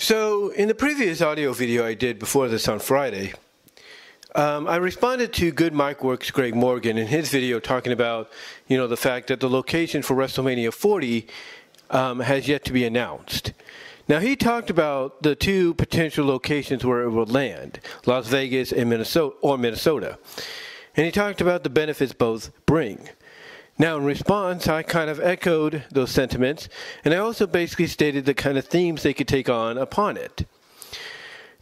So in the previous audio video I did before this on Friday, I responded to Good Mic Works' Greg Morgan in his video talking about, the fact that the location for WrestleMania 40 has yet to be announced. Now, he talked about the two potential locations where it will land, Las Vegas and Minnesota. And he talked about the benefits both bring. Now, in response, I kind of echoed those sentiments, and I also basically stated the kind of themes they could take on upon it.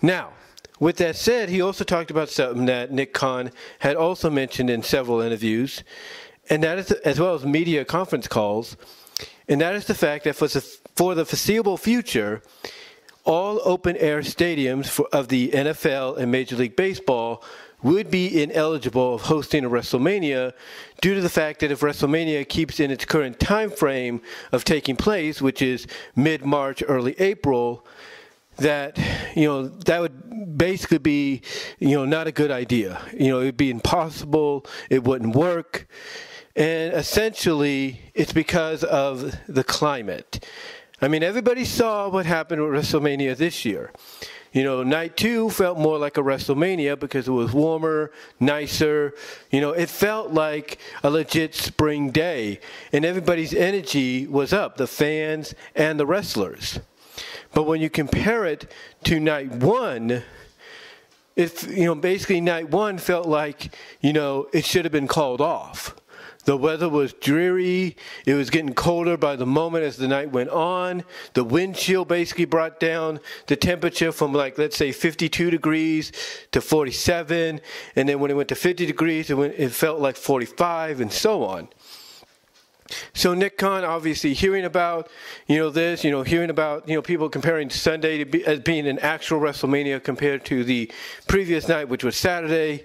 Now, with that said, he also talked about something that Nick Khan had also mentioned in several interviews, and that is, as well as media conference calls, and that is the fact that for the foreseeable future, all open-air stadiums of the NFL and Major League Baseball would be ineligible of hosting a WrestleMania due to the fact that if WrestleMania keeps in its current time frame of taking place, which is mid-March, early April, that would basically be not a good idea. It would be impossible, it wouldn't work, and essentially it's because of the climate. I mean, everybody saw what happened with WrestleMania this year. Night 2 felt more like a WrestleMania because it was warmer, nicer. It felt like a legit spring day, and everybody's energy was up, the fans and the wrestlers. But when you compare it to Night 1, basically Night 1 felt like, it should have been called off. The weather was dreary. It was getting colder by the moment as the night went on. The wind chill basically brought down the temperature from, let's say 52 degrees to 47. And then when it went to 50 degrees, it felt like 45 and so on. So Nick Khan, obviously hearing about, this, hearing about, people comparing Sunday as being an actual WrestleMania compared to the previous night, which was Saturday.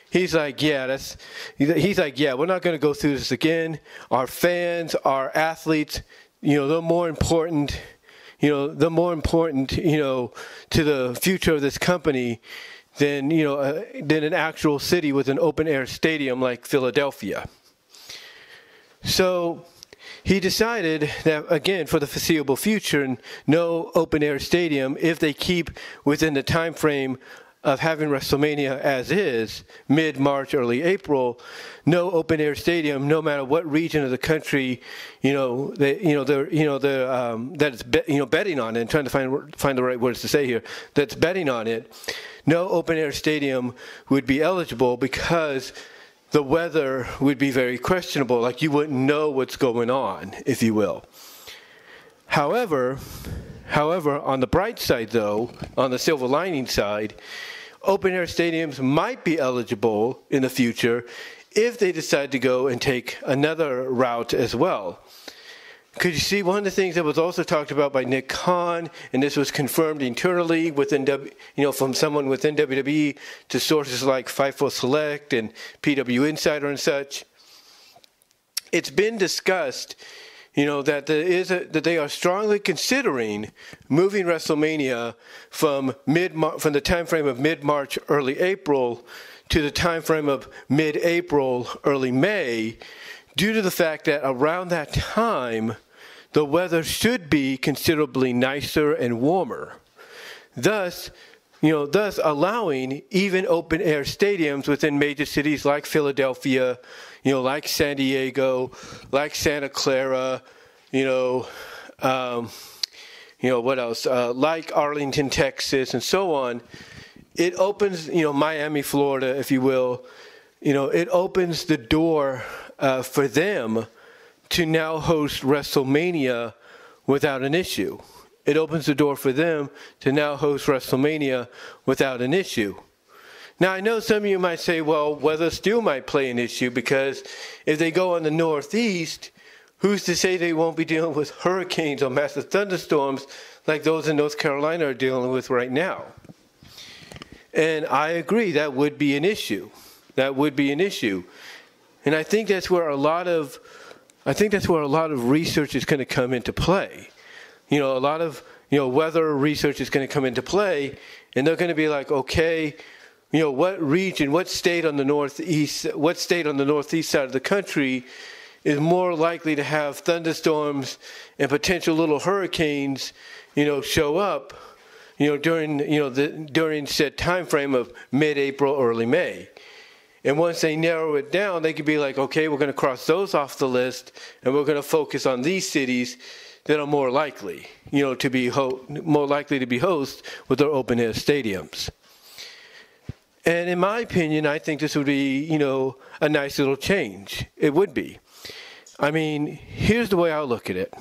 He's like, we're not going to go through this again. Our fans, our athletes, they're more important, to the future of this company than an actual city with an open air stadium like Philadelphia. So he decided that, again, for the foreseeable future, no open air stadium if they keep within the time frame of having WrestleMania as is, mid-March, early April, no open-air stadium, no matter what region of the country, that it's betting on it. And trying to find the right words to say here. That's betting on it. No open-air stadium would be eligible because the weather would be very questionable. Like you wouldn't know what's going on, if you will. However, on the bright side, though, on the silver lining side, open-air stadiums might be eligible in the future if they decide to go and take another route as well. Because you see, one of the things that was also talked about by Nick Khan, and this was confirmed internally within, from someone within WWE to sources like Fightful Select and PW Insider and such, it's been discussed that they are strongly considering moving WrestleMania from the time frame of mid-March, early April to the time frame of mid-April, early May, due to the fact that around that time the weather should be considerably nicer and warmer. Thus allowing even open-air stadiums within major cities like Philadelphia, like San Diego, like Santa Clara, what else? Like Arlington, Texas, and so on. It opens, Miami, Florida, if you will. It opens the door for them to now host WrestleMania without an issue. It opens the door for them to now host WrestleMania without an issue. Now, I know some of you might say, well, weather still might play an issue because if they go on the Northeast, who's to say they won't be dealing with hurricanes or massive thunderstorms like those in North Carolina are dealing with right now? And I agree, that would be an issue. That would be an issue. And I think that's where a lot of research is going to come into play. A lot of, weather research is going to come into play, and they're going to be like, okay, what region, what state on the northeast side of the country is more likely to have thunderstorms and potential little hurricanes, show up, during said time frame of mid-April, early May. And once they narrow it down, they could be like, okay, we're going to cross those off the list, and we're going to focus on these cities that are more likely, to be more likely to be host with their open air stadiums. And in my opinion, I think this would be, a nice little change. It would be. I mean, here's the way I look at it.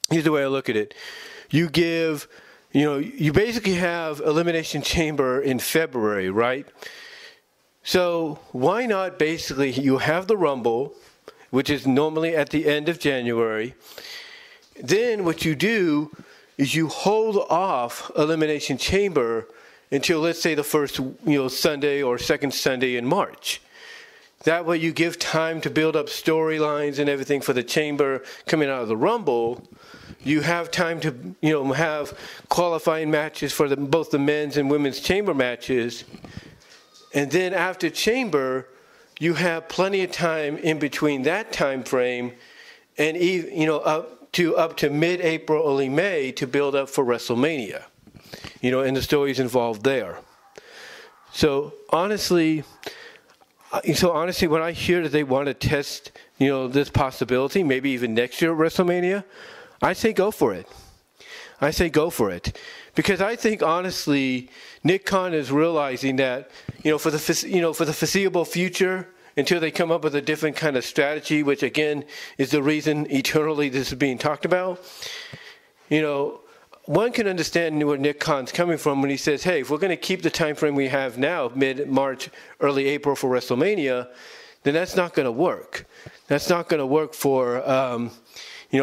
You give, you basically have Elimination Chamber in February, right? So why not basically, you have the Rumble, which is normally at the end of January. Then what you do is you hold off Elimination Chamber until, let's say, the first, Sunday or second Sunday in March. That way you give time to build up storylines and everything for the Chamber coming out of the Rumble. You have time to, have qualifying matches for both the men's and women's Chamber matches. And then after Chamber, you have plenty of time in between that time frame and, up to mid-April, early May to build up for WrestleMania, and the stories involved there. So honestly, when I hear that they want to test, this possibility, maybe even next year at WrestleMania, I say go for it. Because I think, honestly, Nick Khan is realizing that, for the foreseeable future, until they come up with a different kind of strategy, which, again, is the reason eternally this is being talked about, one can understand where Nick Khan's coming from when he says, hey, if we're going to keep the time frame we have now, mid-March, early April for WrestleMania, then that's not going to work. That's not going to work for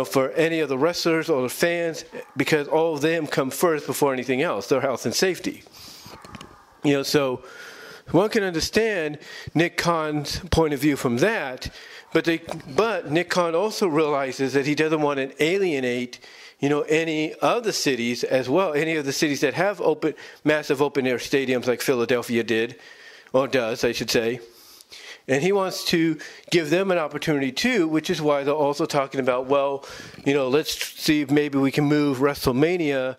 for any of the wrestlers or the fans, because all of them come first before anything else, their health and safety. So one can understand Nick Khan's point of view from that, but Nick Khan also realizes that he doesn't want to alienate, any of the cities as well, any of the cities that have massive open-air stadiums like Philadelphia did, or does, I should say. And he wants to give them an opportunity too, which is why they're also talking about, let's see if maybe we can move WrestleMania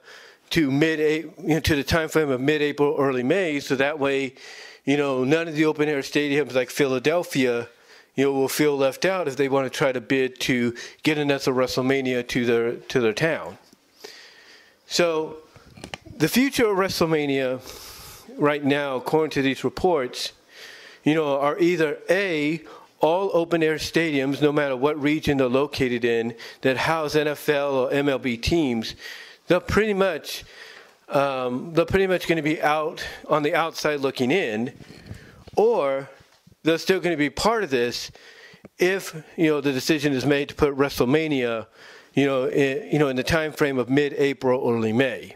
to to the time frame of mid-April, early May, so that way, none of the open-air stadiums like Philadelphia, will feel left out if they want to try to bid to get another WrestleMania to their town. So the future of WrestleMania right now, according to these reports, are either A, all open-air stadiums, no matter what region they're located in, that house NFL or MLB teams, they're pretty much going to be out on the outside looking in, or they're still going to be part of this if the decision is made to put WrestleMania, in the time frame of mid-April, early May.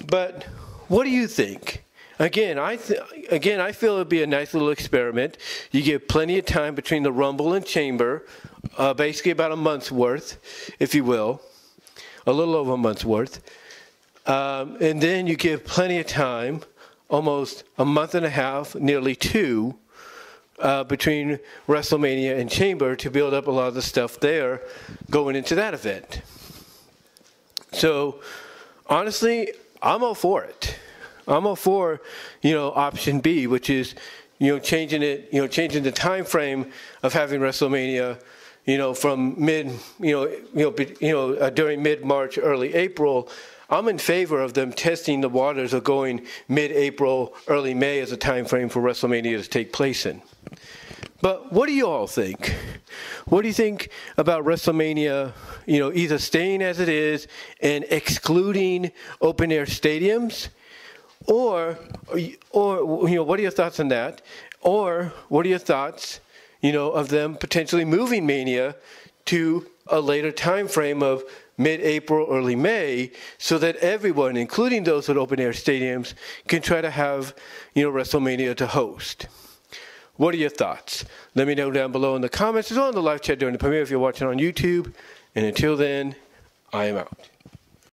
But what do you think? Again, I feel it would be a nice little experiment. You give plenty of time between the Rumble and Chamber, basically about a month's worth, if you will, a little over a month's worth. And then you give plenty of time, almost a month and a half, nearly two, between WrestleMania and Chamber to build up a lot of the stuff there going into that event. So, honestly, I'm all for it. I'm all for, option B, which is, changing the time frame of having WrestleMania, from during mid-March, early April. I'm in favor of them testing the waters of going mid-April, early May as a time frame for WrestleMania to take place in. But what do you all think? What do you think about WrestleMania, either staying as it is and excluding open-air stadiums? Or what are your thoughts on that? Or what are your thoughts, of them potentially moving Mania to a later time frame of mid-April, early May, so that everyone, including those with open-air stadiums, can try to have, WrestleMania to host? What are your thoughts? Let me know down below in the comments. It's on the live chat during the premiere if you're watching on YouTube. And until then, I am out.